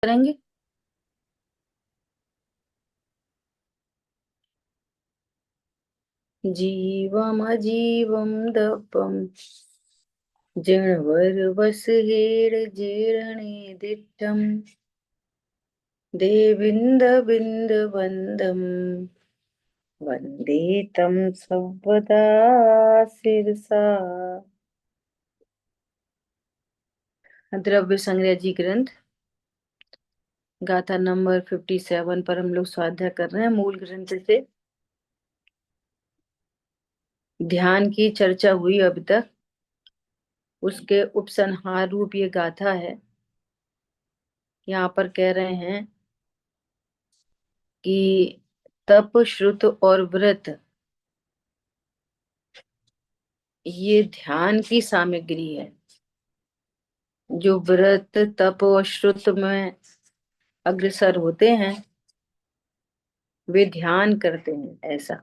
करेंगे। जीवम अजीवम दपम जिणवर हेड जीर्णे दिट्टम देविंद बिंद बंदम वंदे तम सर्वदा शिरसा। द्रव्य संग्रह जी ग्रंथ गाथा नंबर 57 पर हम लोग स्वाध्याय कर रहे हैं मूल ग्रंथ से। ध्यान की चर्चा हुई अब तक, उसके उपसंहार रूप ये गाथा है। यहाँ पर कह रहे हैं कि तप श्रुत और व्रत ये ध्यान की सामग्री है। जो व्रत तप और श्रुत में अग्रसर होते हैं वे ध्यान करते हैं, ऐसा।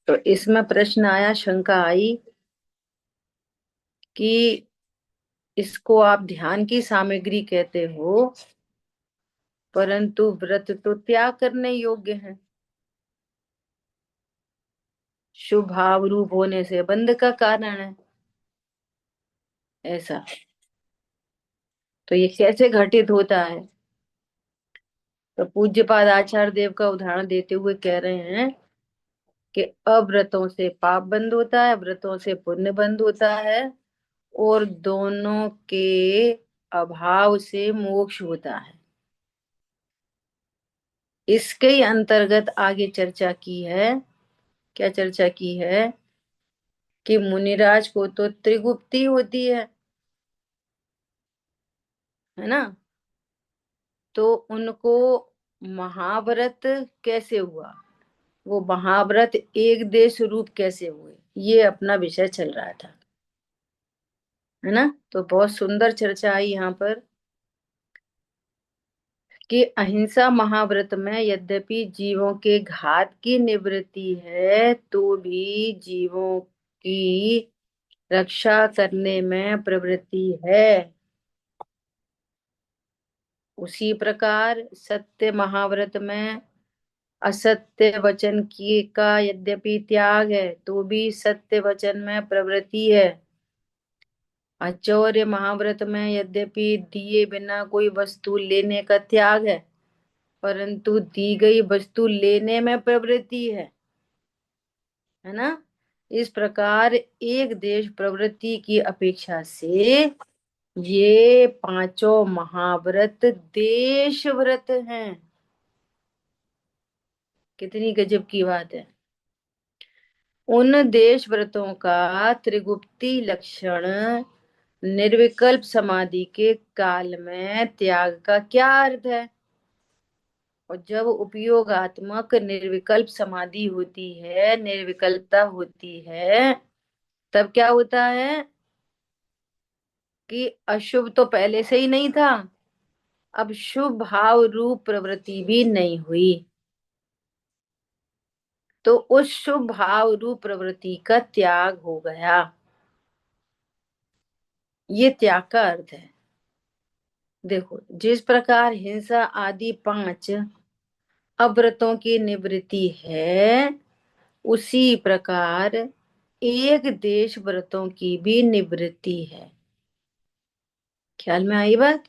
तो इसमें प्रश्न आया, शंका आई कि इसको आप ध्यान की सामग्री कहते हो, परंतु व्रत तो त्याग करने योग्य है, शुभ भाव रूप होने से बंध का कारण है, ऐसा। तो ये कैसे घटित होता है? तो पूज्यपाद आचार्य देव का उदाहरण देते हुए कह रहे हैं कि अव्रतों से पाप बंद होता है, व्रतों से पुण्य बंद होता है, और दोनों के अभाव से मोक्ष होता है। इसके ही अंतर्गत आगे चर्चा की है। क्या चर्चा की है? कि मुनिराज को तो त्रिगुप्ती होती है ना। तो उनको महाव्रत कैसे हुआ, वो महाव्रत एक देश रूप कैसे हुए, ये अपना विषय चल रहा था, है ना। तो बहुत सुंदर चर्चा आई यहाँ पर कि अहिंसा महाव्रत में यद्यपि जीवों के घात की निवृत्ति है, तो भी जीवों की रक्षा करने में प्रवृत्ति है। उसी प्रकार सत्य महाव्रत में असत्य वचन की का यद्यपि त्याग है, तो भी सत्य वचन में प्रवृत्ति है। आचौर्य महाव्रत में यद्यपि दिए बिना कोई वस्तु लेने का त्याग है, परंतु दी गई वस्तु लेने में प्रवृत्ति है ना। इस प्रकार एक देश प्रवृत्ति की अपेक्षा से ये पांचों महाव्रत देश व्रत हैं। कितनी गजब की बात है। उन देश व्रतों का त्रिगुप्ती लक्षण निर्विकल्प समाधि के काल में त्याग का क्या अर्थ है? और जब उपयोगात्मक निर्विकल्प समाधि होती है, निर्विकल्पता होती है, तब क्या होता है कि अशुभ तो पहले से ही नहीं था, अब शुभ भाव रूप प्रवृत्ति भी नहीं हुई। तो उस शुभ भाव रूप प्रवृत्ति का त्याग हो गया। ये त्याग का अर्थ है। देखो, जिस प्रकार हिंसा आदि 5 अव्रतों की निवृत्ति है, उसी प्रकार एक देश व्रतों की भी निवृत्ति है। ख्याल में आई बात?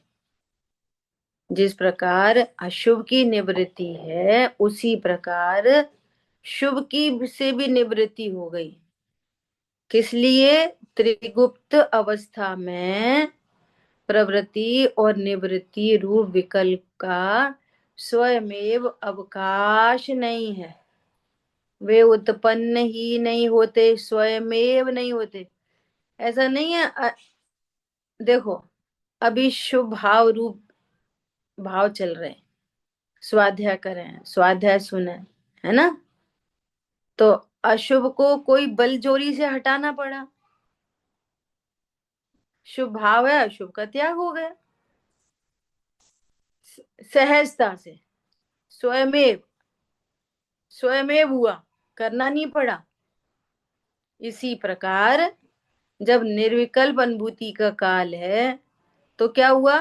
जिस प्रकार अशुभ की निवृत्ति है, उसी प्रकार शुभ की से भी निवृत्ति हो गई। किस लिए? त्रिगुप्त अवस्था में प्रवृत्ति और निवृत्ति रूप विकल्प का स्वयमेव अवकाश नहीं है। वे उत्पन्न ही नहीं होते, स्वयमेव नहीं होते। ऐसा नहीं है। देखो, अभी शुभ भाव रूप भाव चल रहे हैं, स्वाध्याय करें, स्वाध्याय सुने, है ना। तो अशुभ को कोई बल जोरी से हटाना पड़ा, शुभ भाव है, अशुभ का त्याग हो गया सहजता से, स्वयमेव स्वयमेव हुआ, करना नहीं पड़ा। इसी प्रकार जब निर्विकल्प अनुभूति का काल है, तो क्या हुआ?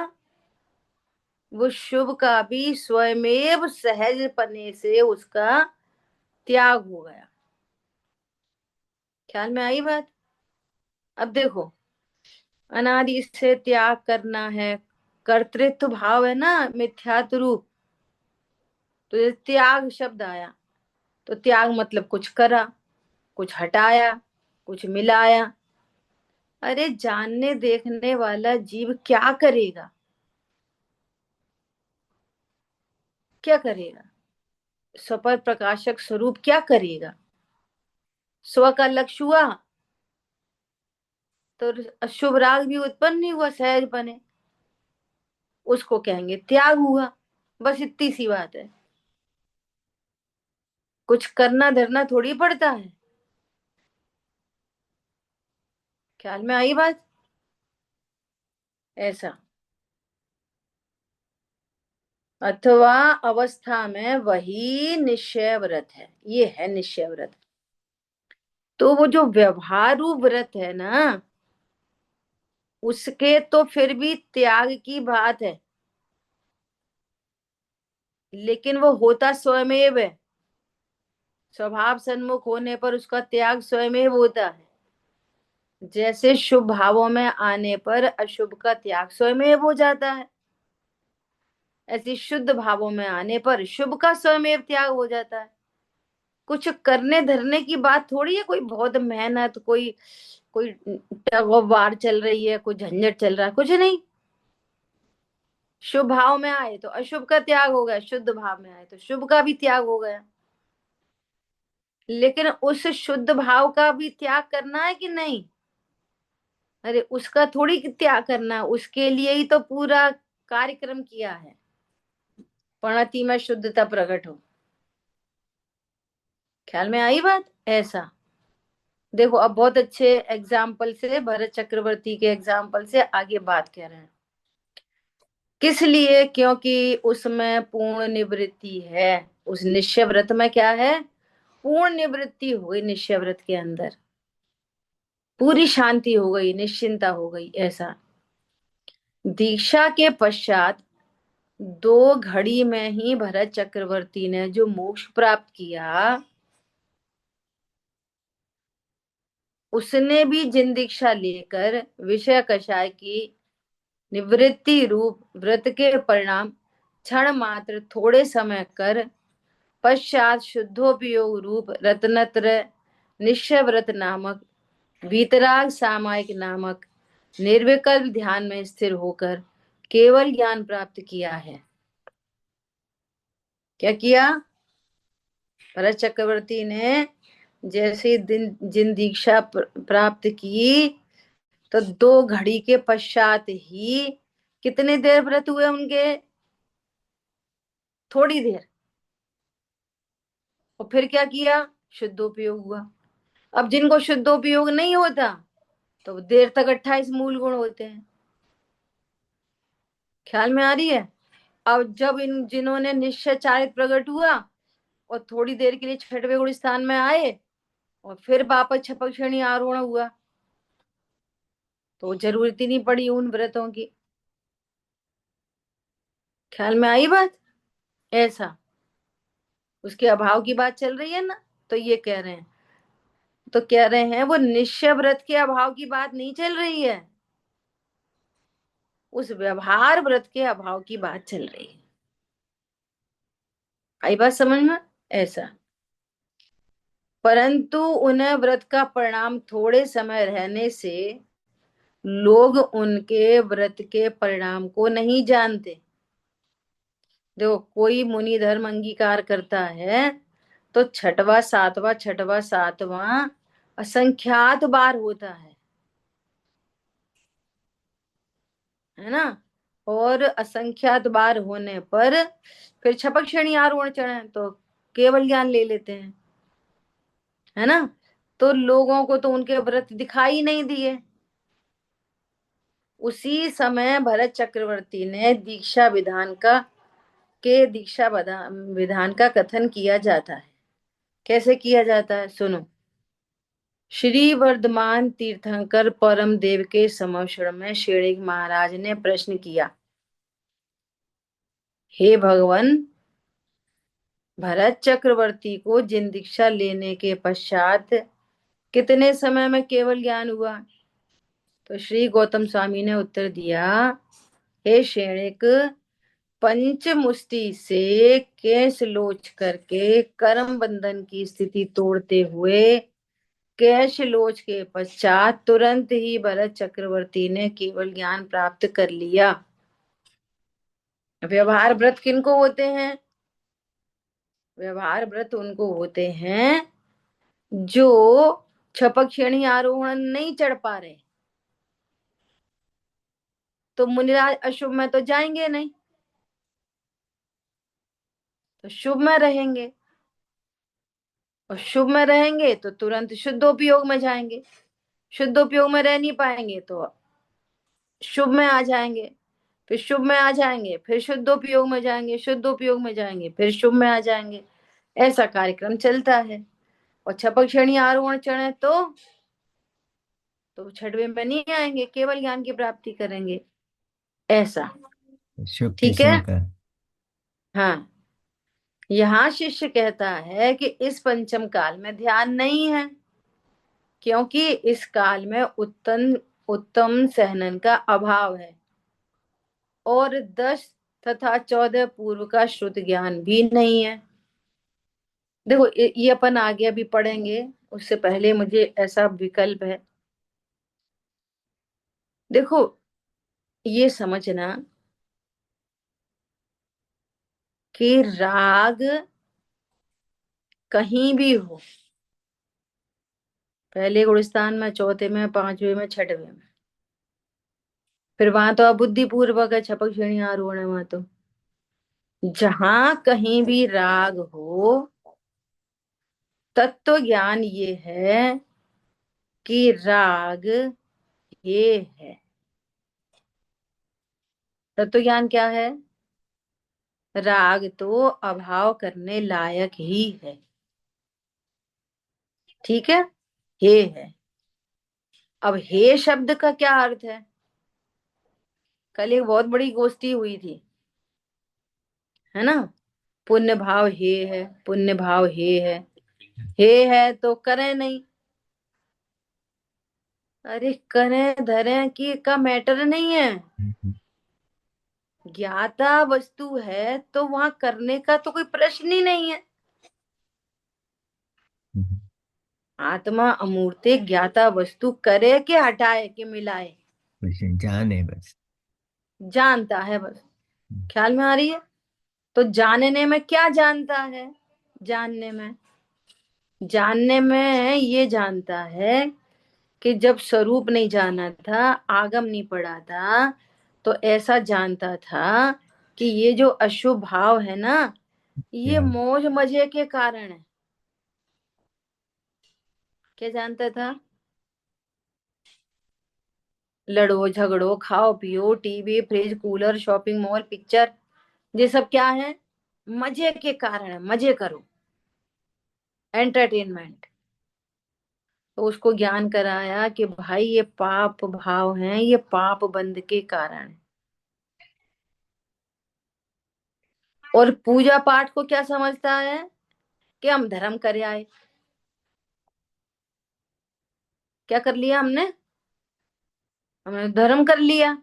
वो शुभ का भी स्वयमेव सहज पने से उसका त्याग हो गया। ख्याल में आई बात? अब देखो, अनादि से त्याग करना है, कर्तृत्व भाव है ना, मिथ्यात्व रूप। तो ये त्याग शब्द आया, तो त्याग मतलब कुछ करा, कुछ हटाया, कुछ मिलाया। अरे जानने देखने वाला जीव क्या करेगा? क्या करेगा? स्वपर प्रकाशक स्वरूप क्या करेगा? स्व का लक्ष्य हुआ तो अशुभ राग भी उत्पन्न नहीं हुआ, सहज बने, उसको कहेंगे त्याग हुआ। बस इतनी सी बात है। कुछ करना धरना थोड़ी पड़ता है। ख्याल में आई बात? ऐसा। अथवा अवस्था में वही निश्चय व्रत है, ये है निश्चय व्रत। तो वो जो व्यवहारु व्रत है ना, उसके तो फिर भी त्याग की बात है, लेकिन वो होता स्वयमेव है। स्वभाव सन्मुख होने पर उसका त्याग स्वयमेव होता है। जैसे शुभ भावों में आने पर अशुभ का त्याग स्वयमेव हो जाता है, ऐसे शुद्ध भावों में आने पर शुभ का स्वयमेव त्याग हो जाता है। कुछ करने धरने की बात थोड़ी है, कोई बहुत मेहनत, कोई कोई टग ऑफ वार चल रही है, कोई झंझट चल रहा है, कुछ नहीं। शुभ भाव में आए तो अशुभ का त्याग हो गया, शुद्ध भाव में आए तो शुभ का भी त्याग हो गया। लेकिन उस शुद्ध भाव का भी त्याग करना है कि नहीं? अरे उसका थोड़ी त्याग करना है, उसके लिए ही तो पूरा कार्यक्रम किया है, प्रणति में शुद्धता प्रकट हो। ख्याल में आई बात? ऐसा। देखो अब बहुत अच्छे एग्जाम्पल से, भरत चक्रवर्ती के एग्जाम्पल से आगे बात कह रहे हैं। किस लिए? क्योंकि उसमें पूर्ण निवृत्ति है। उस निश्चय व्रत में क्या है? पूर्ण निवृत्ति हो गई निश्चय व्रत के अंदर, पूरी शांति हो गई, निश्चिंता हो गई। ऐसा। दीक्षा के पश्चात 2 घड़ी में ही भरत चक्रवर्ती ने जो मोक्ष प्राप्त किया, उसने भी जिन दीक्षा लेकर विषय कषाय की निवृत्ति रूप व्रत के परिणाम क्षण मात्र थोड़े समय कर पश्चात शुद्धोपयोग रूप रत्नत्र निश्चय व्रत नामक वीतराग सामायिक नामक निर्विकल्प ध्यान में स्थिर होकर केवल ज्ञान प्राप्त किया है। क्या किया? भरत चक्रवर्ती ने जैसे दिन जिन दीक्षा प्राप्त की, तो 2 घड़ी के पश्चात ही कितने देर व्रत हुए उनके? थोड़ी देर। और फिर क्या किया? शुद्धोपयोग हुआ। अब जिनको शुद्धोपयोग नहीं होता, तो देर तक 28 मूल गुण होते हैं। ख्याल में आ रही है? अब जब इन जिन्होंने निश्चय चारित प्रकट हुआ और थोड़ी देर के लिए छठवें गुण स्थान में आए और फिर वापस छपक श्रेणी आरोहण हुआ, तो जरूरत ही नहीं पड़ी उन व्रतों की। ख्याल में आई बात? ऐसा। उसके अभाव की बात चल रही है ना, तो ये कह रहे हैं, तो कह रहे हैं वो निश्चय व्रत के अभाव की बात नहीं चल रही है, उस व्यवहार व्रत के अभाव की बात चल रही है। आई बात समझ में? ऐसा। परंतु उन्हें व्रत का परिणाम थोड़े समय रहने से लोग उनके व्रत के परिणाम को नहीं जानते। देखो कोई मुनि धर्म अंगीकार करता है तो छठवा सातवां असंख्यात बार होता है ना? और असंख्यात बार होने पर फिर छपक श्रेणी आरोहण चढ़े तो केवल ज्ञान ले लेते हैं, है ना? तो लोगों को तो उनके व्रत दिखाई नहीं दिए। उसी समय भरत चक्रवर्ती ने दीक्षा विधान का कथन किया जाता है। कैसे किया जाता है सुनो। श्री वर्धमान तीर्थंकर परम देव के समक्षण में श्रीणिक महाराज ने प्रश्न किया। हे भगवान, भरत चक्रवर्ती को जिन दीक्षा लेने के पश्चात कितने समय में केवल ज्ञान हुआ? तो श्री गौतम स्वामी ने उत्तर दिया, हे श्रेणिक, पंच मुष्टि से केश लोच करके कर्म बंधन की स्थिति तोड़ते हुए केश लोच के पश्चात तुरंत ही भरत चक्रवर्ती ने केवल ज्ञान प्राप्त कर लिया। व्यवहार व्रत किनको होते हैं? व्यवहार व्रत उनको होते हैं जो छपक श्रेणी आरोहण नहीं चढ़ पा रहे, तो मुनिराज अशुभ में तो जाएंगे नहीं, तो शुभ में रहेंगे, और शुभ में रहेंगे तो तुरंत शुद्धोपयोग में जाएंगे, शुद्धोपयोग में रह नहीं पाएंगे तो शुभ में आ जाएंगे, फिर शुभ में आ जाएंगे, फिर शुद्धोपयोग में जाएंगे, शुद्धोपयोग में जाएंगे, फिर शुभ में आ जाएंगे। ऐसा कार्यक्रम चलता है। और छपक श्रेणी आरोहण चढ़े तो छठवें में नहीं आएंगे, केवल ज्ञान की प्राप्ति करेंगे। ऐसा। शुभ के ठीक है। शुभ का। हाँ, यहाँ शिष्य कहता है कि इस पंचम काल में ध्यान नहीं है, क्योंकि इस काल में उत्तम उत्तम सहनन का अभाव है, और 10 तथा 14 पूर्व का श्रुत ज्ञान भी नहीं है। देखो, ये अपन आगे अभी पढ़ेंगे, उससे पहले मुझे ऐसा विकल्प है। देखो, ये समझना कि राग कहीं भी हो, पहले गुणस्थान में, चौथे में, पांचवे में, छठवे में, फिर वहां तो अबुद्धि पूर्वक है, छपक श्रेणी आरोहण है वहां तो, जहां कहीं भी राग हो, तत्व ज्ञान ये है कि राग ये है। तत्व ज्ञान क्या है? राग तो अभाव करने लायक ही है। ठीक है, हे है। अब हे शब्द का क्या अर्थ है? कल एक बहुत बड़ी गोष्ठी हुई थी, है ना? पुण्य भाव हे है, पुण्य भाव हे है तो करें नहीं। अरे करें धरें की का मैटर नहीं है। ज्ञाता वस्तु है तो वहां करने का तो कोई प्रश्न ही नहीं है। आत्मा अमूर्त ज्ञाता वस्तु करे कि हटाए कि मिलाए, कुछ जान है बस। जानता है बस। ख्याल में आ रही है? तो जानने में क्या जानता है? जानने में, जानने में ये जानता है कि जब स्वरूप नहीं जाना था, आगम नहीं पड़ा था, तो ऐसा जानता था कि ये जो अशुभ भाव है ना, ये क्या? मौज मजे के कारण है। क्या जानता था? लड़ो झगड़ो खाओ पियो, TV fridge cooler shopping mall picture, ये सब क्या है? मजे के कारण है, मजे करो, एंटरटेनमेंट। तो उसको ज्ञान कराया कि भाई ये पाप भाव हैं, ये पाप बंध के कारण है। और पूजा पाठ को क्या समझता है? कि हम धर्म करे आए। क्या कर लिया हमने? हमने धर्म कर लिया।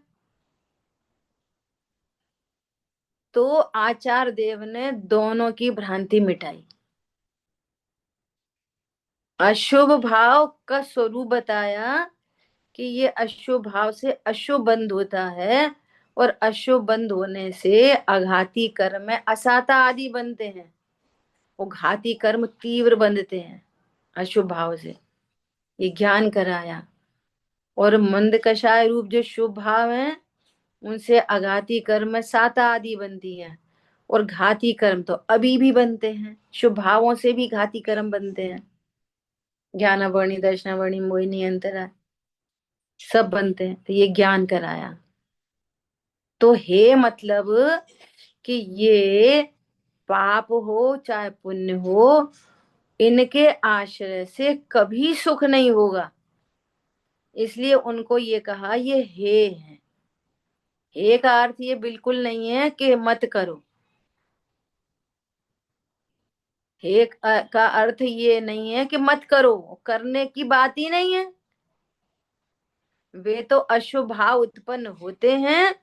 तो आचार्य देव ने दोनों की भ्रांति मिटाई। अशुभ भाव का स्वरूप बताया कि ये अशुभ भाव से अशुभ बंध होता है, और अशुभ बंध होने से अघाती कर्म में असाता आदि बनते हैं। वो घाती कर्म तीव्र बंधते हैं अशुभ भाव से। ये ज्ञान कराया। और मंद कषाय रूप जो शुभ भाव है, उनसे अघाती कर्म में साता आदि बनती है, और घाती कर्म तो अभी भी बनते हैं, शुभ भावों से भी घाती कर्म बनते हैं। ज्ञानावर्णी दर्शनावर्णी मोहिनी अंतरा सब बनते हैं। तो ये ज्ञान कराया। तो हे मतलब कि ये पाप हो चाहे पुण्य हो, इनके आश्रय से कभी सुख नहीं होगा। इसलिए उनको ये कहा ये हे है। हे का अर्थ ये बिल्कुल नहीं है कि मत करो, हे का अर्थ ये नहीं है कि मत करो, करने की बात ही नहीं है। वे तो अशुभ भाव उत्पन्न होते हैं,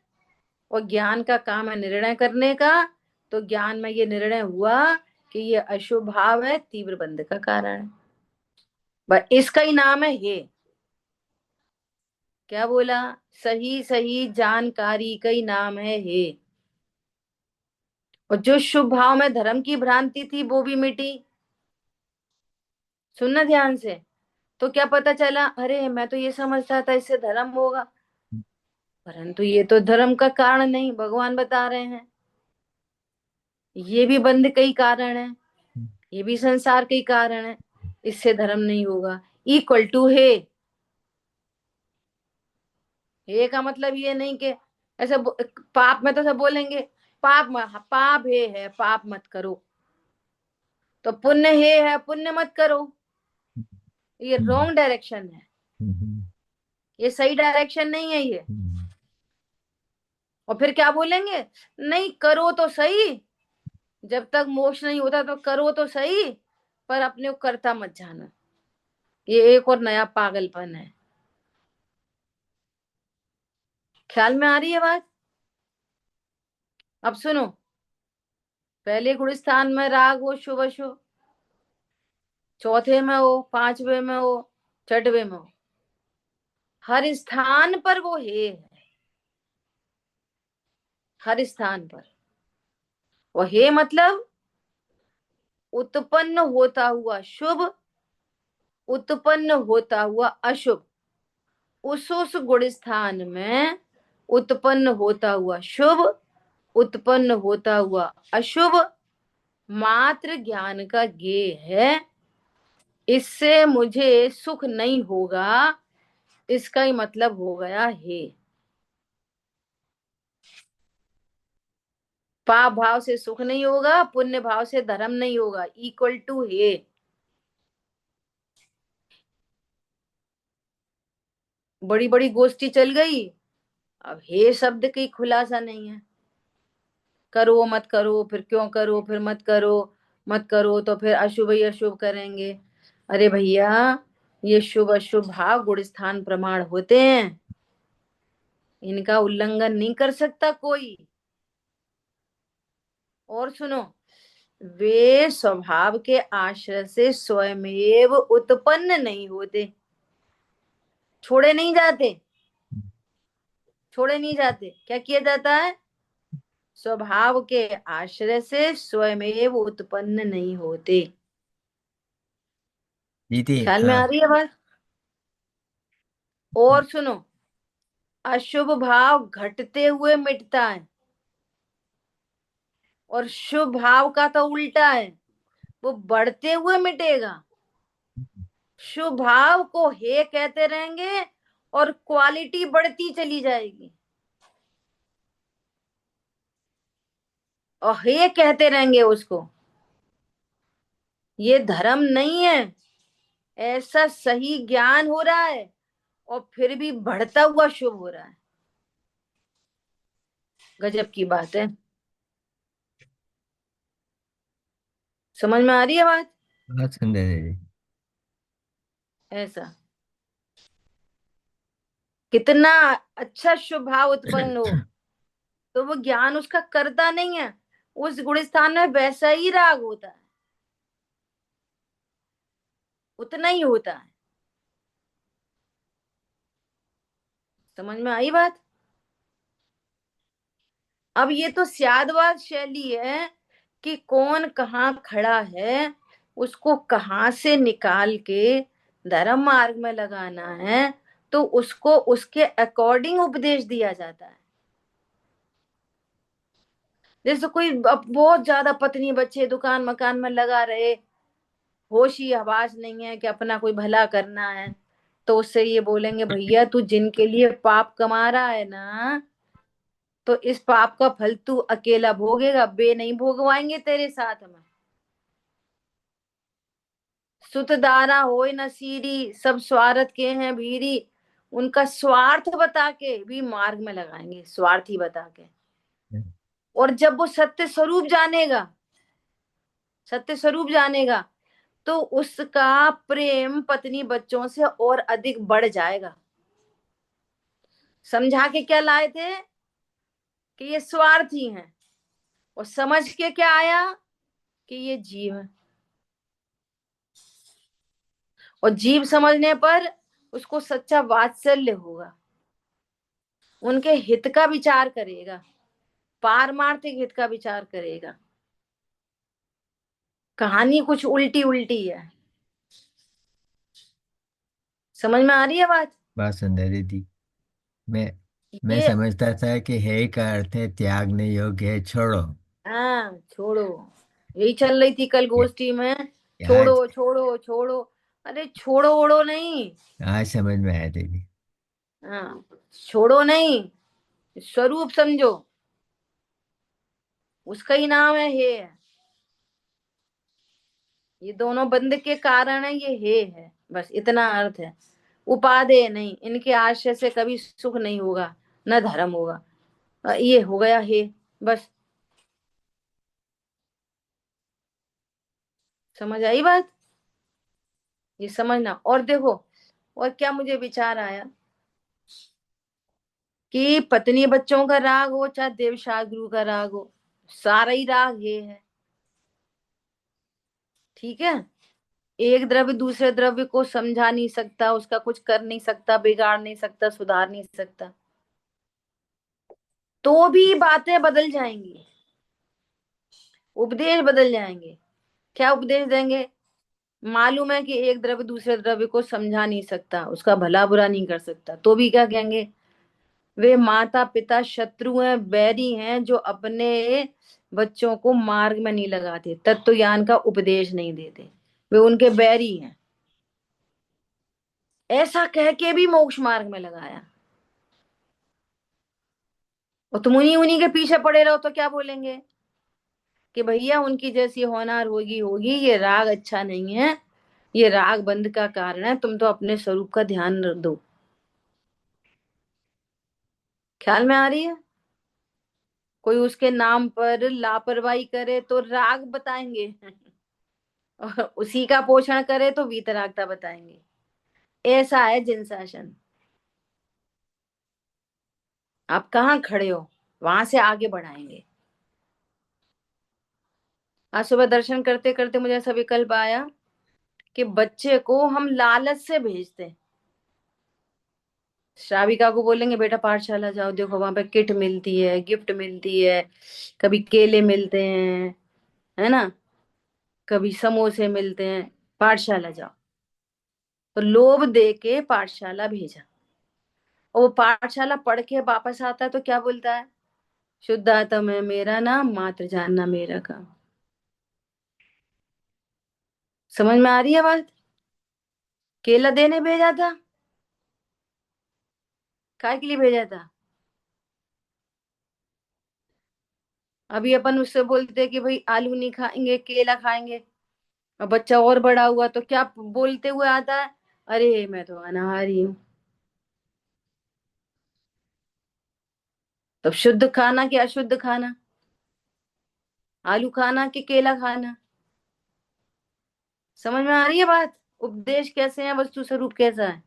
और ज्ञान का काम है निर्णय करने का। तो ज्ञान में ये निर्णय हुआ कि ये अशुभ भाव है, तीव्र बंध का कारण है। बस इसका ही नाम है हे। क्या बोला? सही सही जानकारी का ही नाम है हे। और जो शुभ भाव में धर्म की भ्रांति थी वो भी मिटी। सुनना ध्यान से। तो क्या पता चला, अरे मैं तो ये समझता था इससे धर्म होगा, परंतु ये तो धर्म का कारण नहीं, भगवान बता रहे हैं ये भी बंध का ही कारण है, ये भी संसार का ही कारण है, इससे धर्म नहीं होगा। इक्वल टू है। हे का मतलब ये नहीं कि ऐसे पाप में तो सब बोलेंगे पाप है पाप मत करो, तो पुण्य है पुण्य मत करो। ये हम्म, रॉन्ग डायरेक्शन है, हम्म, ये सही डायरेक्शन नहीं है ये। हम्म, और फिर क्या बोलेंगे, नहीं करो तो सही, जब तक मोक्ष नहीं होता तो करो तो सही, पर अपने को करता मत जाना। ये एक और नया पागलपन है। ख्याल में आ रही है बात? अब सुनो। पहले गुण स्थान में राग हो शुभ अशुभ, चौथे में हो, पांचवे में हो, छठवे में हो, हर स्थान पर वो है। हर स्थान पर वो है मतलब उत्पन्न होता हुआ शुभ, उत्पन्न होता हुआ अशुभ, उस गुण स्थान में उत्पन्न होता हुआ शुभ, उत्पन्न होता हुआ अशुभ मात्र ज्ञान का ज्ञेय है। इससे मुझे सुख नहीं होगा, इसका ही मतलब हो गया है। पाप भाव से सुख नहीं होगा, पुण्य भाव से धर्म नहीं होगा, इक्वल टू है। बड़ी बड़ी गोष्ठी चल गई, अब हे शब्द की खुलासा नहीं है। करो मत करो, फिर क्यों करो, फिर मत करो, मत करो तो फिर अशुभ ही अशुभ करेंगे। अरे भैया, ये शुभ अशुभ भाव गुण स्थान प्रमाण होते हैं, इनका उल्लंघन नहीं कर सकता कोई। और सुनो, वे स्वभाव के आश्रय से स्वयमेव उत्पन्न नहीं होते, छोड़े नहीं जाते। छोड़े नहीं जाते, क्या किया जाता है? स्वभाव के आश्रय से स्वयमेव उत्पन्न नहीं होते। दीदी ख्याल में हाँ। आ रही है बात? और सुनो, अशुभ भाव घटते हुए मिटता है, और शुभ भाव का तो उल्टा है, वो बढ़ते हुए मिटेगा। शुभ भाव को हे कहते रहेंगे और क्वालिटी बढ़ती चली जाएगी, और हे कहते रहेंगे उसको। ये धर्म नहीं है, ऐसा सही ज्ञान हो रहा है और फिर भी बढ़ता हुआ शुभ हो रहा है। गजब की बात है। समझ में आ रही है बात? बहुत सुंदर है दीदी। ऐसा कितना अच्छा शुभ भाव उत्पन्न हो, तो वो ज्ञान उसका करता नहीं है, उस गुण स्थान में वैसा ही राग होता है, उतना ही होता है। समझ में आई बात? अब ये तो स्यादवाद शैली है कि कौन कहाँ खड़ा है, उसको कहाँ से निकाल के धर्म मार्ग में लगाना है, तो उसको उसके अकॉर्डिंग उपदेश दिया जाता है। जैसे कोई अब बहुत ज्यादा पत्नी बच्चे दुकान मकान में लगा रहे, होश ही हवास नहीं है कि अपना कोई भला करना है, तो उससे ये बोलेंगे भैया तू जिनके लिए पाप कमा रहा है ना, तो इस पाप का फल तू अकेला भोगेगा, बे नहीं भोगवाएंगे तेरे साथ में। सुत दारा होय न सीरी, सब स्वार्थ के हैं भीरी। उनका स्वार्थ बता के भी मार्ग में लगाएंगे, स्वार्थी बता के। और जब वो सत्य स्वरूप जानेगा, सत्य स्वरूप जानेगा, तो उसका प्रेम पत्नी बच्चों से और अधिक बढ़ जाएगा। समझा के क्या लाए थे कि ये स्वार्थी हैं, और समझ के क्या आया कि ये जीव है। और जीव समझने पर उसको सच्चा वात्सल्य होगा, उनके हित का विचार करेगा, पारमार्थिक हित का विचार करेगा। कहानी कुछ उल्टी उल्टी है। समझ में आ रही है बात? बात सुंदरी थी। मैं ये, समझता था कि हे का अर्थ है त्यागने योग्य है, छोड़ो। हाँ छोड़ो, यही चल रही थी कल ये- गोष्ठी में। आज छोड़ो छोड़ो छोड़ो। अरे छोड़ो ओड़ो नहीं। आज समझ में आया दीदी। हाँ, छोड़ो नहीं, स्वरूप समझो। उसका ही नाम है हे है। ये दोनों बंध के कारण है, ये हे है, बस इतना अर्थ है। उपादेय नहीं, इनके आश्रय से कभी सुख नहीं होगा, न धर्म होगा। ये हो गया हे, बस। समझ आई बात? ये समझना। और देखो, और क्या मुझे विचार आया कि पत्नी बच्चों का राग हो चाहे देवशाह गुरु का राग हो, सारा ही राग हे है। ठीक है। एक द्रव्य दूसरे द्रव्य को समझा नहीं सकता, उसका कुछ कर नहीं सकता, बिगाड़ नहीं सकता, सुधार नहीं सकता, तो भी बातें बदल जाएंगी, उपदेश बदल जाएंगे। क्या उपदेश देंगे? मालूम है कि एक द्रव्य दूसरे द्रव्य को समझा नहीं सकता, उसका भला बुरा नहीं कर सकता, तो भी क्या कहेंगे? वे माता पिता शत्रु हैं, बैरी हैं, जो अपने बच्चों को मार्ग में नहीं लगाते, तत्व ज्ञान का उपदेश नहीं देते, वे उनके बैरी हैं। ऐसा कह के भी मोक्ष मार्ग में लगाया। और तुम उन्हीं उन्हीं के पीछे पड़े रहो तो क्या बोलेंगे? कि भैया उनकी जैसी होनार होगी होगी, ये राग अच्छा नहीं है, ये राग बंध का कारण है, तुम तो अपने स्वरूप का ध्यान दो। ख्याल में आ रही है? कोई उसके नाम पर लापरवाही करे तो राग बताएंगे और उसी का पोषण करे तो वीतरागता बताएंगे। ऐसा है जिन शासन। आप कहाँ खड़े हो, वहां से आगे बढ़ाएंगे। आज सुबह दर्शन करते करते मुझे ऐसा विकल्प आया कि बच्चे को हम लालच से भेजते हैं। श्राविका को बोलेंगे बेटा पाठशाला जाओ, देखो वहां पे किट मिलती है, गिफ्ट मिलती है, कभी केले मिलते हैं, है ना, कभी समोसे मिलते हैं, पाठशाला जाओ। तो लोभ दे के पाठशाला भेजा, और वो पाठशाला पढ़ के वापस आता है तो क्या बोलता है? शुद्ध आत्म है मेरा नाम, मात्र जानना मेरा काम। समझ में आ रही है बात? केला देने भेजा था, काय के लिए भेजा था? अभी अपन उससे बोलते हैं कि भाई आलू नहीं खाएंगे, केला खाएंगे, और बच्चा और बड़ा हुआ तो क्या बोलते हुए आता है? अरे मैं तो अनाहारी हूँ। तब शुद्ध खाना कि अशुद्ध खाना? आलू खाना कि केला खाना? समझ में आ रही है बात? उपदेश कैसे है, वस्तु स्वरूप कैसा है,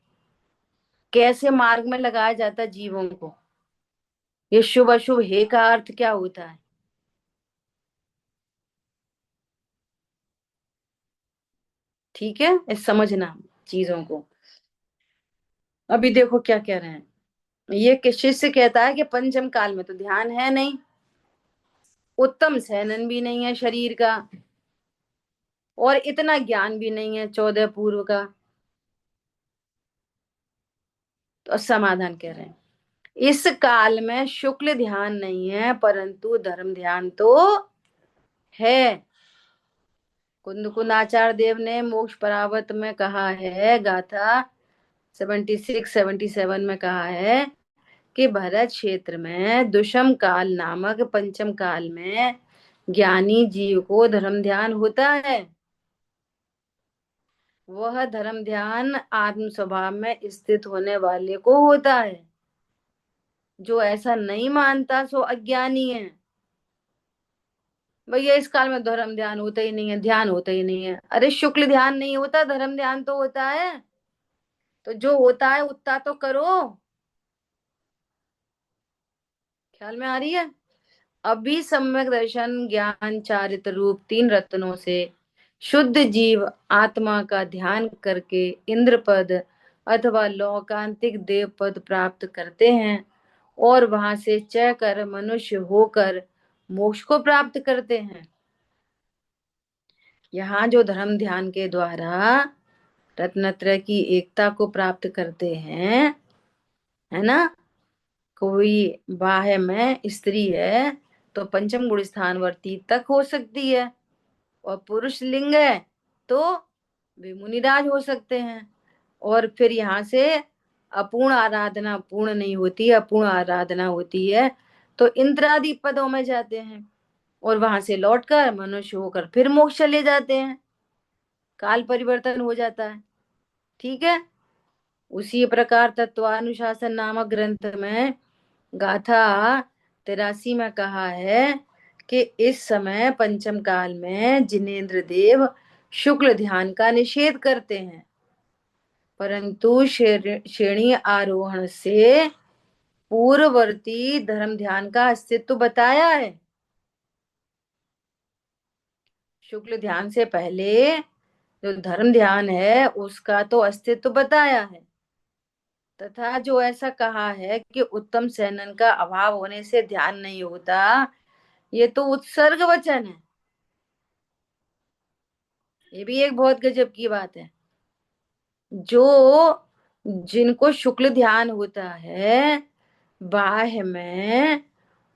कैसे मार्ग में लगाया जाता है जीवों को। ये शुभ अशुभ हे का अर्थ क्या होता है? ठीक है, इस समझना चीजों को। अभी देखो क्या कह रहे हैं। ये शिष्य कहता है कि पंचम काल में तो ध्यान है नहीं, उत्तम सहनन भी नहीं है शरीर का, और इतना ज्ञान भी नहीं है 14 पूर्व का। तो समाधान कह रहे हैं, इस काल में शुक्ल ध्यान नहीं है, परंतु धर्म ध्यान तो है। कुंद कुंदाचार्य देव ने मोक्ष परावत में कहा है, गाथा 76-77 में कहा है कि भरत क्षेत्र में दुष्म काल नामक पंचम काल में ज्ञानी जीव को धर्म ध्यान होता है। वह धर्म ध्यान आत्म स्वभाव में स्थित होने वाले को होता है। जो ऐसा नहीं मानता सो अज्ञानी है। भैया इस काल में धर्म ध्यान होता ही नहीं है, ध्यान होता ही नहीं है। अरे शुक्ल ध्यान नहीं होता, धर्म ध्यान तो होता है। तो जो होता है उतना तो करो। ख्याल में आ रही है? अभी सम्यक दर्शन ज्ञान चारित्र रूप तीन रत्नों से शुद्ध जीव आत्मा का ध्यान करके इंद्र पद अथवा लौकांतिक देव पद प्राप्त करते हैं, और वहां से चय कर मनुष्य होकर मोक्ष को प्राप्त करते हैं। यहाँ जो धर्म ध्यान के द्वारा रत्नत्रय की एकता को प्राप्त करते हैं, है ना, कोई बाह्य में स्त्री है तो पंचम गुण स्थानवर्ती तक हो सकती है, और पुरुष लिंग है तो वे मुनिराज हो सकते हैं। और फिर यहाँ से अपूर्ण आराधना पूर्ण नहीं होती, अपूर्ण आराधना होती है तो इंद्र आदि पदों में जाते हैं, और वहां से लौटकर मनुष्य होकर फिर मोक्ष चले जाते हैं। काल परिवर्तन हो जाता है। ठीक है। उसी प्रकार तत्वानुशासन नामक ग्रंथ में गाथा 83 में कहा है कि इस समय पंचम काल में जिनेन्द्र देव शुक्ल ध्यान का निषेध करते हैं, परंतु श्रेणी आरोहण से पूर्ववर्ती धर्म ध्यान का अस्तित्व बताया है। शुक्ल ध्यान से पहले जो धर्म ध्यान है उसका तो अस्तित्व बताया है, तथा जो ऐसा कहा है कि उत्तम सेनन का अभाव होने से ध्यान नहीं होता, ये तो उत्सर्ग वचन है। ये भी एक बहुत गजब की बात है। जो जिनको शुक्ल ध्यान होता है बाह्य में,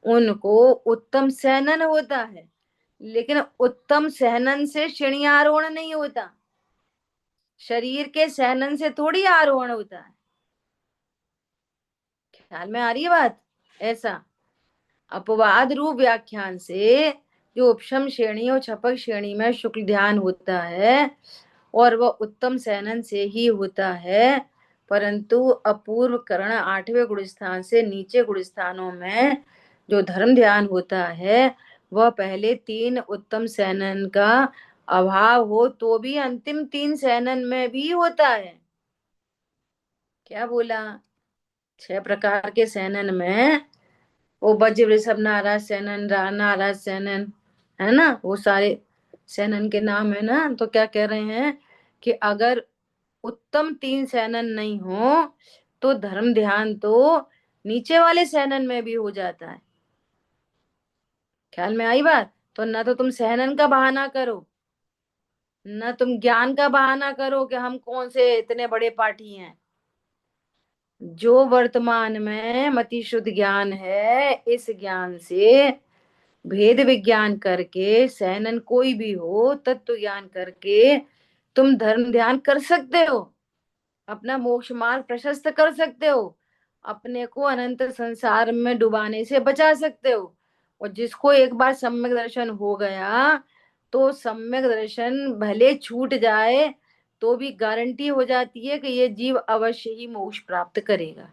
उनको उत्तम सहनन होता है, लेकिन उत्तम सहनन से श्रेणी आरोहण नहीं होता। शरीर के सहनन से थोड़ी आरोहण होता है। ख्याल में आ रही है बात? ऐसा अपवाद रूप व्याख्यान से जो उपशम श्रेणी और छपक श्रेणी में शुक्ल ध्यान होता है, और वह उत्तम सहनन से ही होता है, परंतु अपूर्व करण आठवें गुण स्थान से नीचे गुण स्थानों में जो धर्म ध्यान होता है, वह पहले तीन उत्तम सहनन का अभाव हो तो भी अंतिम तीन सहनन में भी होता है। क्या बोला? 6 प्रकार के सहनन में वो वज्र वृषभ नाराज सेनन नाराज सेनन, है ना, वो सारे सेनन के नाम है ना। तो क्या कह रहे हैं कि अगर उत्तम तीन सेनन नहीं हो तो धर्म ध्यान तो नीचे वाले सेनन में भी हो जाता है। ख्याल में आई बात? तो ना तो तुम सहनन का बहाना करो, ना तुम ज्ञान का बहाना करो कि हम कौन से इतने बड़े पाठी हैं। जो वर्तमान में मति शुद्ध ज्ञान है, इस ज्ञान से भेद विज्ञान करके सहनन कोई भी हो, तत्व ज्ञान करके तुम धर्म ध्यान कर सकते हो, अपना मोक्ष मार्ग प्रशस्त कर सकते हो, अपने को अनंत संसार में डुबाने से बचा सकते हो। और जिसको एक बार सम्यक दर्शन हो गया, तो सम्यक दर्शन भले छूट जाए तो भी गारंटी हो जाती है कि ये जीव अवश्य ही मोक्ष प्राप्त करेगा।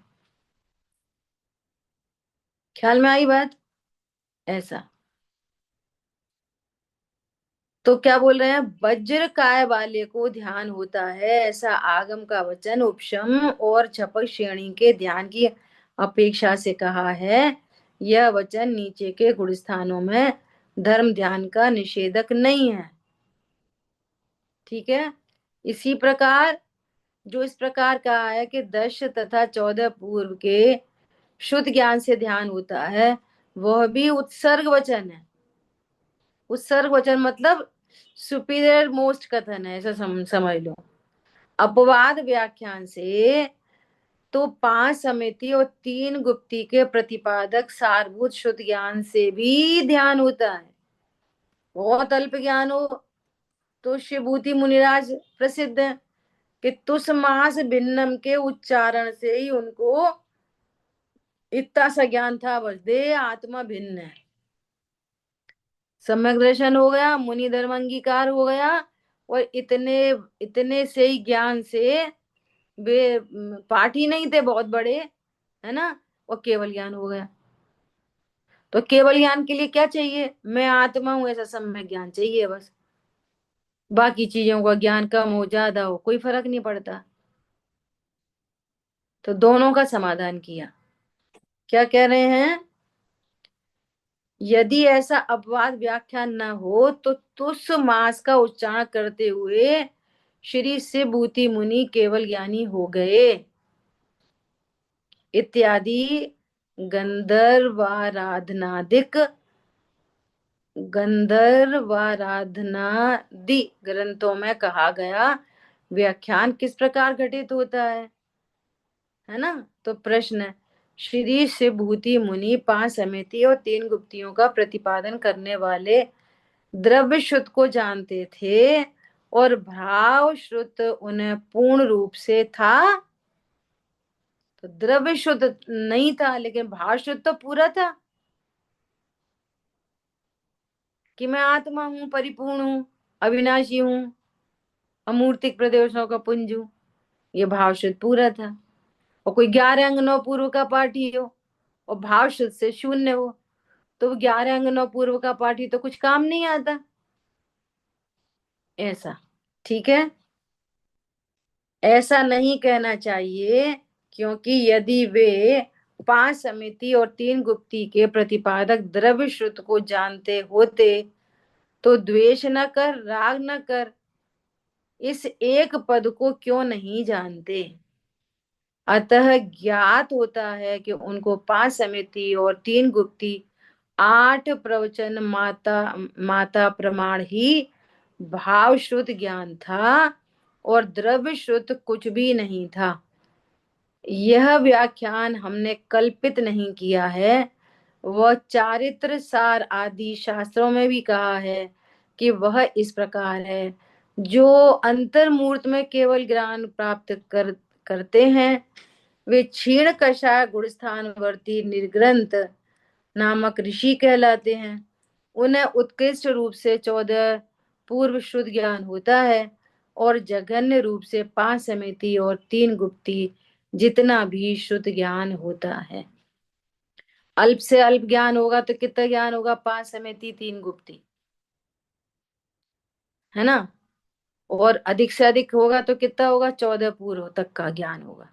ख्याल में आई बात? ऐसा तो क्या बोल रहे हैं, वज्र काय वाले को ध्यान होता है, ऐसा आगम का वचन उपशम और छपक श्रेणी के ध्यान की अपेक्षा से कहा है। यह वचन नीचे के गुण स्थानों में धर्म ध्यान का निषेधक नहीं है। ठीक है। इसी प्रकार जो इस प्रकार कहा है कि 10 तथा 14 पूर्व के शुद्ध ज्ञान से ध्यान होता है, वह भी उत्सर्ग वचन है। उत्सर्ग वचन मतलब सुपीरियर मोस्ट कथन है, ऐसा समझ लो। अपवाद व्याख्यान से तो 5 समिति और 3 गुप्ती के प्रतिपादक सारभूत शुद्ध ज्ञान से भी ध्यान होता है। बहुत अल्प ज्ञान हो तो शिवभूति मुनिराज प्रसिद्ध है कि तुस मास भिन्नम के उच्चारण से ही उनको इतना सा ज्ञान था, बस दे आत्मा भिन्न है। सम्यक दर्शन हो गया, मुनि धर्म अंगीकार हो गया, और इतने इतने से ही ज्ञान से वे पाठी नहीं थे बहुत बड़े, है ना, और केवल ज्ञान हो गया। तो केवल ज्ञान के लिए क्या चाहिए? मैं आत्मा हूं ऐसा सम्यक ज्ञान चाहिए बस। बाकी चीजों का ज्ञान कम हो ज्यादा हो कोई फर्क नहीं पड़ता। तो दोनों का समाधान किया। क्या कह रहे हैं? यदि ऐसा अपवाद व्याख्यान न हो तो तुस मास का उच्चारण करते हुए श्री शिवभूति मुनि केवल ज्ञानी हो गए इत्यादि गंधर्वाराधनादिक गंधर्वाराधनादि ग्रंथों में कहा गया व्याख्यान किस प्रकार घटित होता है ना? तो प्रश्न है, श्री शिवभूति मुनि 5 समिति और 3 गुप्तियों का प्रतिपादन करने वाले द्रव्य श्रुत को जानते थे और भाव श्रुत उन्हें पूर्ण रूप से था। तो द्रव्य शुद्ध नहीं था लेकिन भाव शुद्ध तो पूरा था कि मैं आत्मा हूं, परिपूर्ण हूं, अविनाशी हूं, अमूर्तिक प्रदेशों का पुंज हूं। ये भाव शुद्ध पूरा था। और कोई 11 अंग 9 पूर्व का पाठी हो और भाव शुद्ध से शून्य हो तो वो 11 अंग 9 पूर्व का पाठी तो कुछ काम नहीं आता। ऐसा ठीक है, ऐसा नहीं कहना चाहिए क्योंकि यदि वे 5 समिति और 3 गुप्ती के प्रतिपादक द्रव्य श्रुत को जानते होते तो द्वेष न कर, राग न कर, इस एक पद को क्यों नहीं जानते? अतः ज्ञात होता है कि उनको 5 समिति और 3 गुप्ती 8 प्रवचन माता माता प्रमाण ही भाव श्रुत ज्ञान था और द्रव्य श्रुत कुछ भी नहीं था। यह व्याख्यान हमने कल्पित नहीं किया है। वह चारित्र सार आदि शास्त्रों में भी कहा है कि वह इस प्रकार है। जो अंतर्मूर्त में केवल ज्ञान प्राप्त करते हैं वे क्षीण कषाय गुणस्थानवर्ती निर्ग्रंथ नामक ऋषि कहलाते हैं। उन्हें उत्कृष्ट रूप से 14 पूर्व शुद्ध ज्ञान होता है और जघन्य रूप से 5 समिति और 3 गुप्ती जितना भी शुद्ध ज्ञान होता है। अल्प से अल्प ज्ञान होगा तो कितना ज्ञान होगा? 5 समिति 3 गुप्ती, है ना? और अधिक से अधिक होगा तो कितना होगा? 14 पूर्व तक का ज्ञान होगा।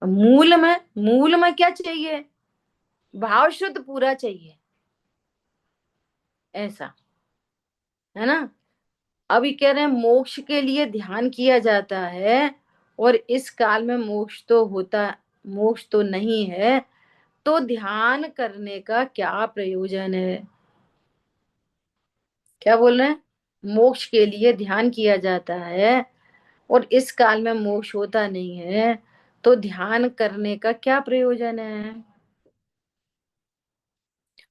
मूल में क्या चाहिए? भाव शुद्ध पूरा चाहिए, ऐसा है ना? अभी कह रहे हैं मोक्ष के लिए ध्यान किया जाता है और इस काल में मोक्ष तो नहीं है तो ध्यान करने का क्या प्रयोजन है? क्या बोल रहे हैं? मोक्ष के लिए ध्यान किया जाता है और इस काल में मोक्ष होता नहीं है तो ध्यान करने का क्या प्रयोजन है?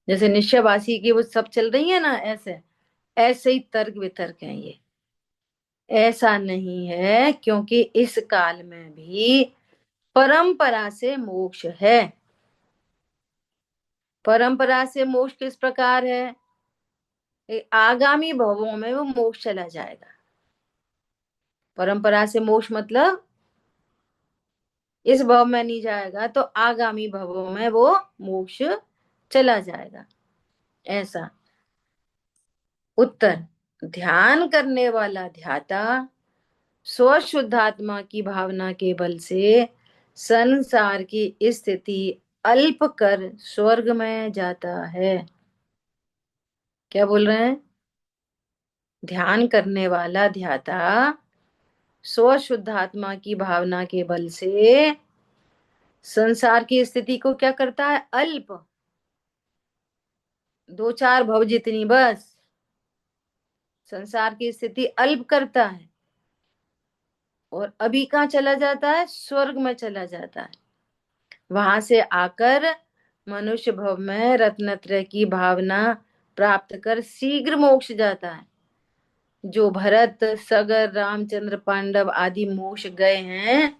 जैसे निश्चयवासी की वो सब चल रही है ना, ऐसे ऐसे ही तर्क वितर्क हैं ये। ऐसा नहीं है क्योंकि इस काल में भी परंपरा से मोक्ष है। परंपरा से मोक्ष किस प्रकार है? आगामी भवों में वो मोक्ष चला जाएगा। परंपरा से मोक्ष मतलब इस भव में नहीं जाएगा तो आगामी भवों में वो मोक्ष चला जाएगा, ऐसा। उत्तर, ध्यान करने वाला ध्याता स्वशुद्धात्मा की भावना के बल से संसार की स्थिति अल्प कर स्वर्ग में जाता है। क्या बोल रहे हैं? ध्यान करने वाला ध्याता स्वशुद्धात्मा की भावना के बल से संसार की स्थिति को क्या करता है? अल्प, 2-4 भव जितनी बस संसार की स्थिति अल्प करता है और अभी कहाँ चला जाता है? स्वर्ग में चला जाता है। वहां से आकर मनुष्य भव में रत्नत्रय की भावना प्राप्त कर शीघ्र मोक्ष जाता है। जो भरत, सगर, रामचंद्र, पांडव आदि मोक्ष गए हैं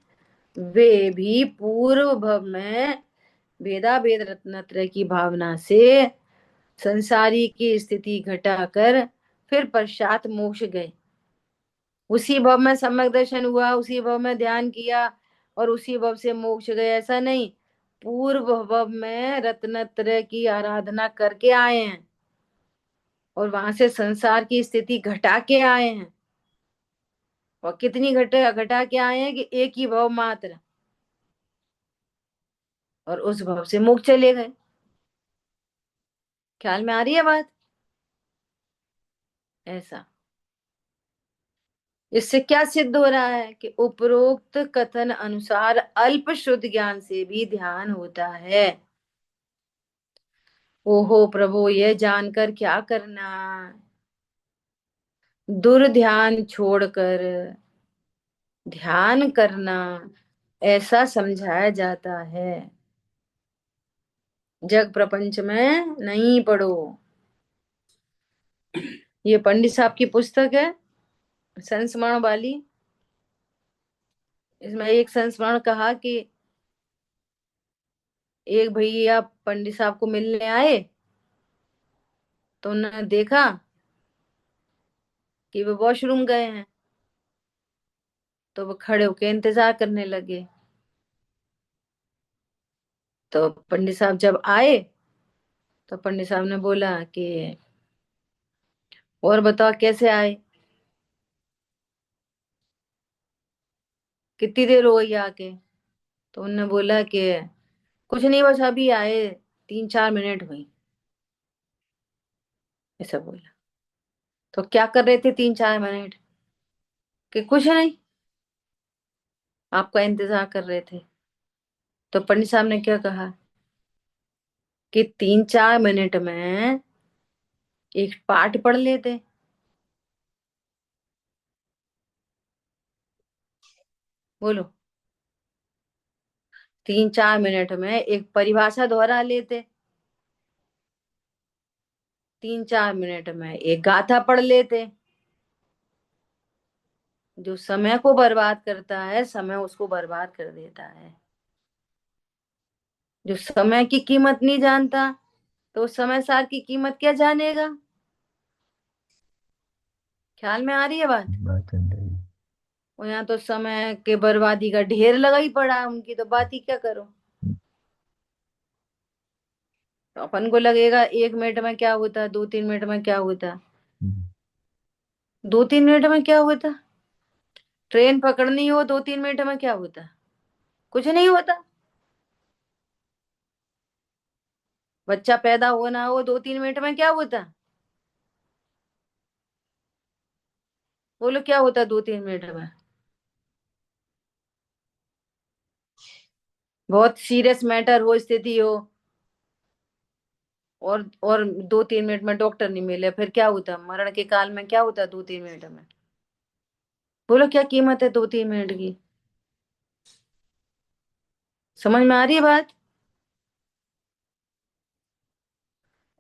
वे भी पूर्व भव में भेदा भेद रत्नत्रय की भावना से संसारी की स्थिति घटाकर फिर पश्चात मोक्ष गए। उसी भव में सम्यक दर्शन हुआ, उसी भव में ध्यान किया और उसी भव से मोक्ष गए, ऐसा नहीं। पूर्व भव में रत्नत्रय की आराधना करके आए हैं और वहां से संसार की स्थिति घटा के आए हैं। और कितनी घटा घटा के आए हैं कि एक ही भव मात्र, और उस भव से मुक्त चले गए। ख्याल में आ रही है बात? ऐसा। इससे क्या सिद्ध हो रहा है कि उपरोक्त कथन अनुसार अल्प शुद्ध ज्ञान से भी ध्यान होता है। ओहो प्रभु, ये जानकर क्या करना, दुर्ध्यान छोड़कर ध्यान करना, ऐसा समझाया जाता है। जग प्रपंच में नहीं पढ़ो। ये पंडित साहब की पुस्तक है, संस्मरण वाली। इसमें एक संस्मरण कहा कि एक भैया पंडित साहब को मिलने आए, तो उन्होंने देखा कि वो वॉशरूम गए हैं, तो वो खड़े होके इंतजार करने लगे। तो पंडित साहब जब आए, तो पंडित साहब ने बोला कि और बताओ कैसे आए, कितनी देर हो गई आके? तो उन्होंने बोला कि कुछ नहीं, बस अभी आए, 3-4 मिनट हुई, ऐसा बोला। तो क्या कर रहे थे 3-4 मिनट? कि कुछ नहीं, आपका इंतजार कर रहे थे। तो पंडित साहब ने क्या कहा कि 3-4 मिनट में एक पाठ पढ़ लेते। बोलो, 3-4 मिनट में एक परिभाषा दोहरा लेते, 3-4 मिनट में एक गाथा पढ़ लेते। जो समय को बर्बाद करता है, समय उसको बर्बाद कर देता है। जो समय की कीमत नहीं जानता, तो समय सार की कीमत क्या जानेगा? ख्याल में आ रही है बात? बात चल रही है। और यहाँ तो समय के बर्बादी का ढेर लगा ही पड़ा है, उनकी तो बात ही क्या करो। तो अपन को लगेगा 1 मिनट में क्या होता, 2-3 मिनट में क्या होता। 2-3 मिनट में क्या होता? ट्रेन पकड़नी हो 2-3 मिनट में क्या होता? कुछ नहीं होता। बच्चा पैदा होना हो 2-3 मिनट में क्या होता? बोलो क्या होता 2-3 मिनट में? बहुत सीरियस मैटर हो, स्थिति हो, और 2-3 मिनट में डॉक्टर नहीं मिले, फिर क्या होता? मरण के काल में क्या होता 2-3 मिनट में? बोलो क्या कीमत है 2-3 मिनट की? समझ में आ रही है बात?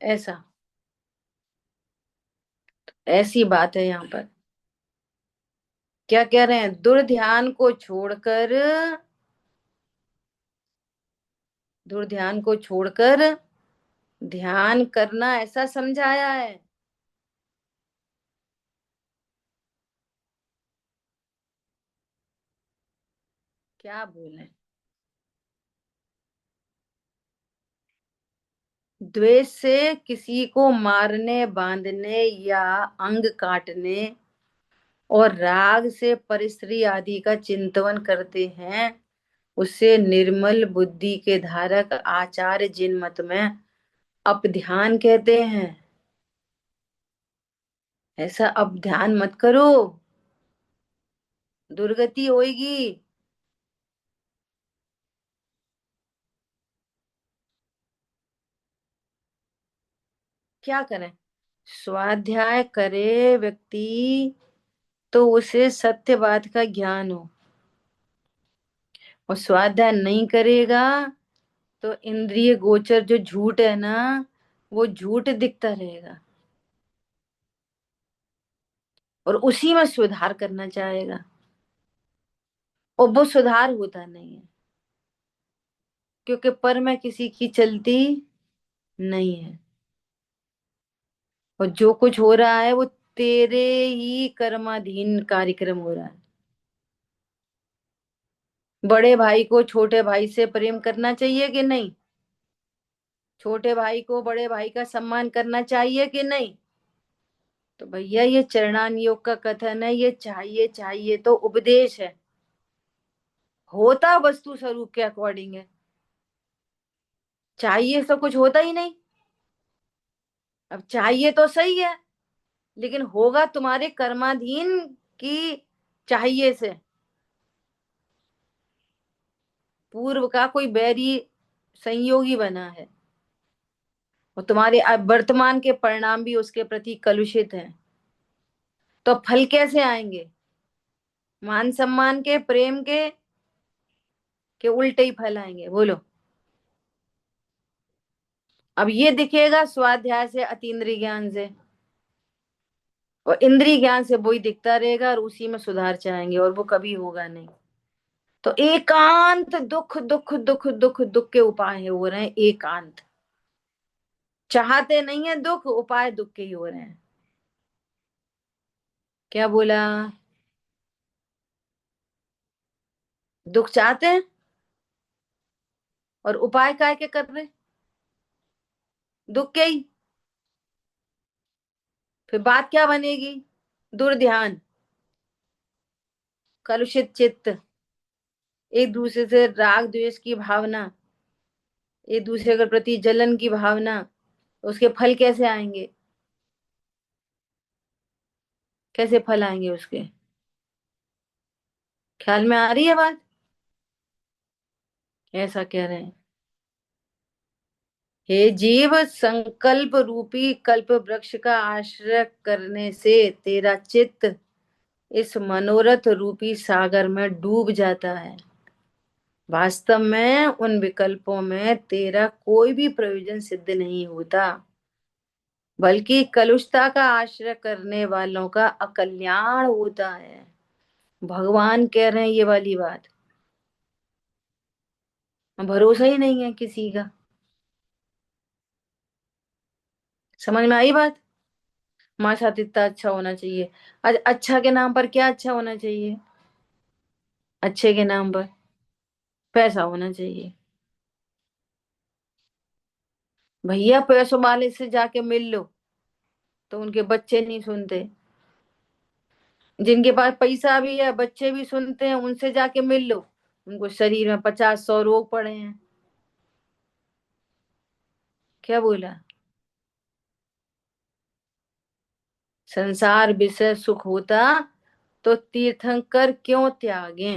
ऐसा, ऐसी बात है यहाँ पर। क्या कह रहे हैं? दुर्ध्यान को छोड़कर, दुर्ध्यान को छोड़कर ध्यान करना, ऐसा समझाया है। क्या बोले? द्वेष से किसी को मारने, बांधने या अंग काटने, और राग से परिस्त्री आदि का चिंतन करते हैं, उसे निर्मल बुद्धि के धारक आचार्य जिन मत में अप ध्यान कहते हैं। ऐसा अब ध्यान मत करो, दुर्गति होएगी। क्या करें? स्वाध्याय करे व्यक्ति तो उसे सत्य बात का ज्ञान हो, और स्वाध्याय नहीं करेगा तो इंद्रिय गोचर जो झूठ है ना, वो झूठ दिखता रहेगा, और उसी में सुधार करना चाहेगा, और वो सुधार होता नहीं है, क्योंकि पर में किसी की चलती नहीं है। और जो कुछ हो रहा है वो तेरे ही कर्माधीन कार्यक्रम हो रहा है। बड़े भाई को छोटे भाई से प्रेम करना चाहिए कि नहीं? छोटे भाई को बड़े भाई का सम्मान करना चाहिए कि नहीं? तो भैया ये चरणान योग का कथन है, ये चाहिए चाहिए तो उपदेश है, होता वस्तु स्वरूप के अकॉर्डिंग है। चाहिए तो कुछ होता ही नहीं। अब चाहिए तो सही है, लेकिन होगा तुम्हारे कर्माधीन की चाहिए से। पूर्व का कोई बैरी संयोगी बना है, और तुम्हारे अब वर्तमान के परिणाम भी उसके प्रति कलुषित हैं। तो फल कैसे आएंगे? मान सम्मान के, प्रेम के उल्टे ही फल आएंगे, बोलो। अब ये दिखेगा स्वाध्याय से, अतीन्द्रिय ज्ञान से, और इंद्रिय ज्ञान से वही दिखता रहेगा, और उसी में सुधार चाहेंगे, और वो कभी होगा नहीं। तो एकांत दुख दुख दुख दुख दुख के उपाय हो रहे हैं, एकांत। चाहते नहीं है दुख, उपाय दुख के ही हो रहे हैं। क्या बोला? दुख चाहते हैं, और उपाय काय के कर रहे? दुख के ही। फिर बात क्या बनेगी? दुर्ध्यान, कलुषित चित्त, एक दूसरे से राग द्वेष की भावना, एक दूसरे के प्रति जलन की भावना। उसके फल कैसे आएंगे? कैसे फल आएंगे उसके? ख्याल में आ रही है बात? ऐसा कह रहे हैं, हे जीव, संकल्प रूपी कल्प वृक्ष का आश्रय करने से तेरा चित्त इस मनोरथ रूपी सागर में डूब जाता है। वास्तव में उन विकल्पों में तेरा कोई भी प्रयोजन सिद्ध नहीं होता, बल्कि कलुषता का आश्रय करने वालों का अकल्याण होता है। भगवान कह रहे हैं ये वाली बात। भरोसा ही नहीं है किसी का। समझ में आई बात? हमारे साथ इतना अच्छा होना चाहिए। आज अच्छा के नाम पर क्या अच्छा होना चाहिए? अच्छे के नाम पर पैसा होना चाहिए। भैया पैसों वाले से जाके मिल लो तो उनके बच्चे नहीं सुनते। जिनके पास पैसा भी है, बच्चे भी सुनते हैं, उनसे जाके मिल लो, उनको शरीर में 50 100 रोग पड़े हैं। क्या बोला? संसार विषय सुख होता तो तीर्थंकर क्यों त्यागे?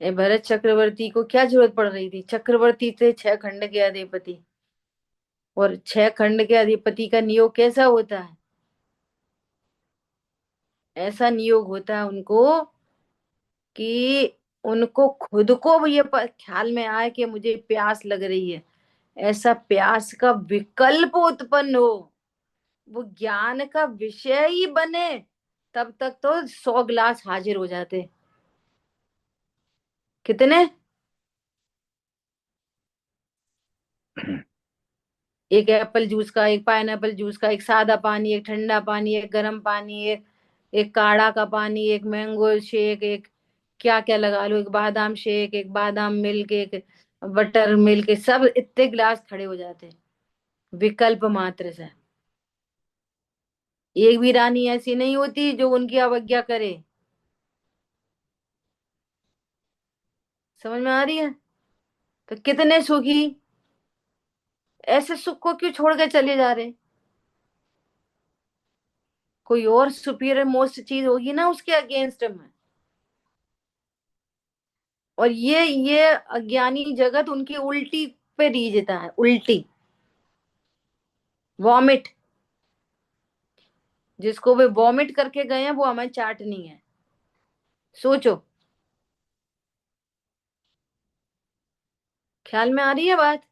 ये भरत चक्रवर्ती को क्या जरूरत पड़ रही थी? चक्रवर्ती थे 6 खंड के अधिपति, और 6 खंड के अधिपति का नियोग कैसा होता है? ऐसा नियोग होता है उनको कि उनको खुद को भी ये ख्याल में आए कि मुझे प्यास लग रही है, ऐसा प्यास का विकल्प उत्पन्न हो, वो ज्ञान का विषय ही बने, तब तक तो 100 गिलास हाजिर हो जाते। कितने? एक एप्पल जूस का, एक पाइनएप्पल जूस का, एक सादा पानी, एक ठंडा पानी, एक गर्म पानी, एक एक काढ़ा का पानी, एक मैंगो शेक, एक क्या क्या लगा लो, एक बादाम शेक, एक बादाम मिल्क, एक बटर मिल्क, सब इतने गिलास खड़े हो जाते हैं विकल्प मात्र से। एक भी रानी ऐसी नहीं होती जो उनकी अवज्ञा करे। समझ में आ रही है? तो कितने सुखी ऐसे सुख को क्यों छोड़ के चले जा रहे? कोई और सुपीरियर मोस्ट चीज होगी ना उसके अगेंस्ट में। और ये अज्ञानी जगत उनकी उल्टी पे रीझता है, उल्टी वॉमिट। जिसको वे वॉमिट करके गए हैं वो हमें चाटनी है। सोचो। ख्याल में आ रही है बात?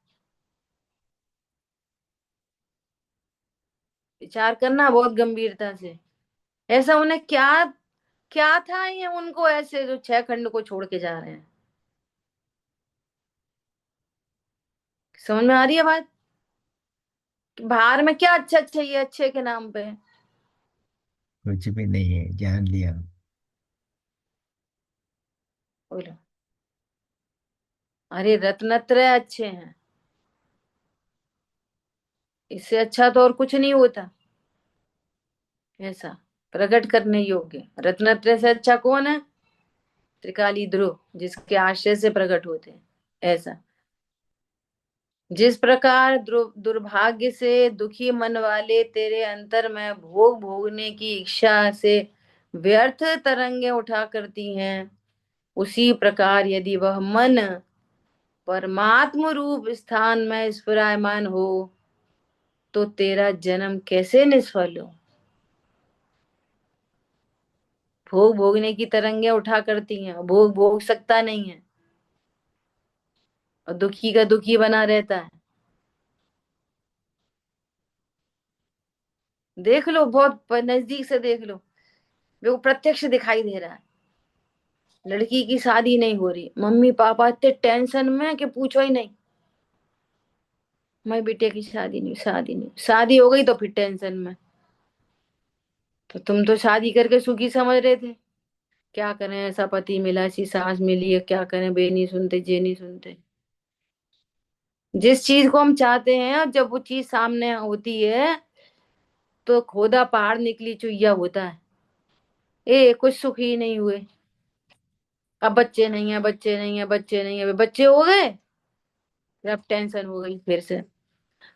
विचार करना बहुत गंभीरता से। ऐसा उन्हें क्या क्या था ये उनको ऐसे जो 6 खंड को छोड़ के जा रहे हैं? समझ में आ रही है बात? कि बाहर में क्या अच्छा चाहिए अच्छे के नाम पे? कुछ भी नहीं है, जान लिया। बोलो। अरे रत्नत्रय अच्छे हैं, इससे अच्छा तो और कुछ नहीं होता। ऐसा प्रकट करने योग्य रत्नत्रय से अच्छा कौन है? त्रिकाली ध्रुव, जिसके आश्रय से प्रकट होते हैं। ऐसा जिस प्रकार दुर्भाग्य से दुखी मन वाले तेरे अंतर में भोग भोगने की इच्छा से व्यर्थ तरंगे उठा करती हैं, उसी प्रकार यदि वह मन परमात्म रूप स्थान में स्फुरायमान हो, तो तेरा जन्म कैसे निष्फल हो? भोग भोगने की तरंगे उठा करती हैं, भोग भोग सकता नहीं है, और दुखी का दुखी बना रहता है। देख लो, बहुत नजदीक से देख लो, वो प्रत्यक्ष दिखाई दे रहा है। लड़की की शादी नहीं हो रही, मम्मी पापा इतने टेंशन में कि पूछो ही नहीं। मैं बेटे की शादी नहीं, शादी नहीं, शादी हो गई तो फिर टेंशन में। तो तुम तो शादी करके सुखी समझ रहे थे। क्या करें, ऐसा पति मिला, ऐसी सास मिली है, क्या करें, बे नहीं सुनते, जे नहीं सुनते। जिस चीज को हम चाहते हैं और जब वो चीज सामने होती है, तो खोदा पहाड़ निकली चुईया होता है। कुछ सुखी नहीं हुए। अब बच्चे नहीं है, बच्चे नहीं है, बच्चे नहीं है, बच्चे हो गए, फिर अब टेंशन हो गई फिर से।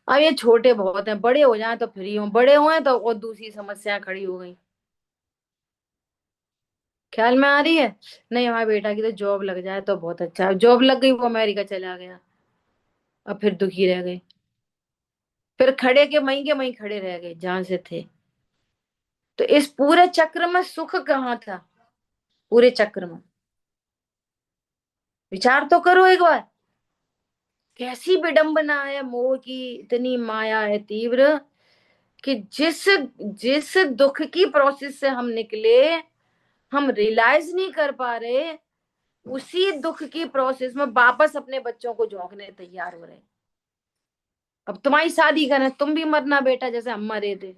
अब ये छोटे बहुत हैं, बड़े हो जाएं तो फ्री हो, बड़े हुए तो और दूसरी समस्या खड़ी हो गई। ख्याल में आ रही है? नहीं, हमारे बेटा की तो जॉब लग जाए तो बहुत अच्छा है। जॉब लग गई, वो अमेरिका चला गया, अब फिर दुखी रह गए। फिर खड़े के वहीं खड़े रह गए जहां से थे। तो इस पूरे चक्र में सुख कहाँ था? पूरे चक्र में विचार तो करो एक बार। कैसी विडंबना है, मोह की इतनी माया है तीव्र, कि जिस जिस दुख की प्रोसेस से हम निकले, हम रियलाइज नहीं कर पा रहे, उसी दुख की प्रोसेस में वापस अपने बच्चों को झोंकने तैयार हो रहे। अब तुम्हारी शादी करें, तुम भी मरना बेटा जैसे हम मरे थे।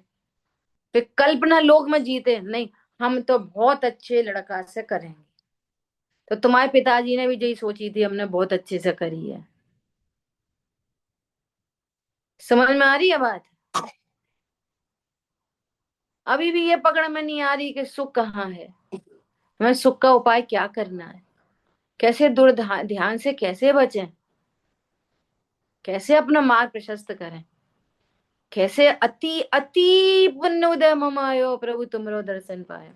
फिर कल्पना लोक में जीते नहीं, हम तो बहुत अच्छे लड़का से करेंगे। तो तुम्हारे पिताजी ने भी यही सोची थी, हमने बहुत अच्छे से करी है। समझ में आ रही है बात? अभी भी ये पकड़ में नहीं आ रही कि सुख कहाँ है, हमें सुख का उपाय क्या करना है, कैसे ध्यान से कैसे बचें, कैसे अपना मार्ग प्रशस्त करें, कैसे अति अति पुण्य उदय ममायो प्रभु तुमरो दर्शन पाए।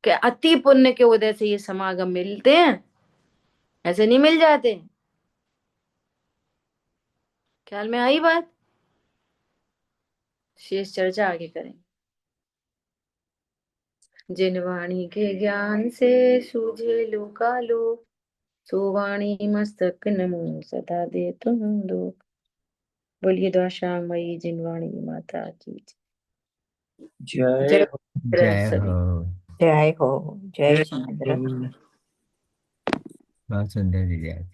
क्या अति पुण्य के उदय से ये समागम मिलते हैं, ऐसे नहीं मिल जाते। ख्याल में आई बात? शेष चर्चा आगे करें। जिन वाणी के ज्ञान से सूझे लोकालो, सो वाणी मस्तक नमो सदा दे तुम दो। बोलिए द्वाशांग जिन वाणी माता की जय जय। हो। जय सभी। हो। जय हो। जय जय जिनेन्द्र। श्री बहुत सुंदर विजय।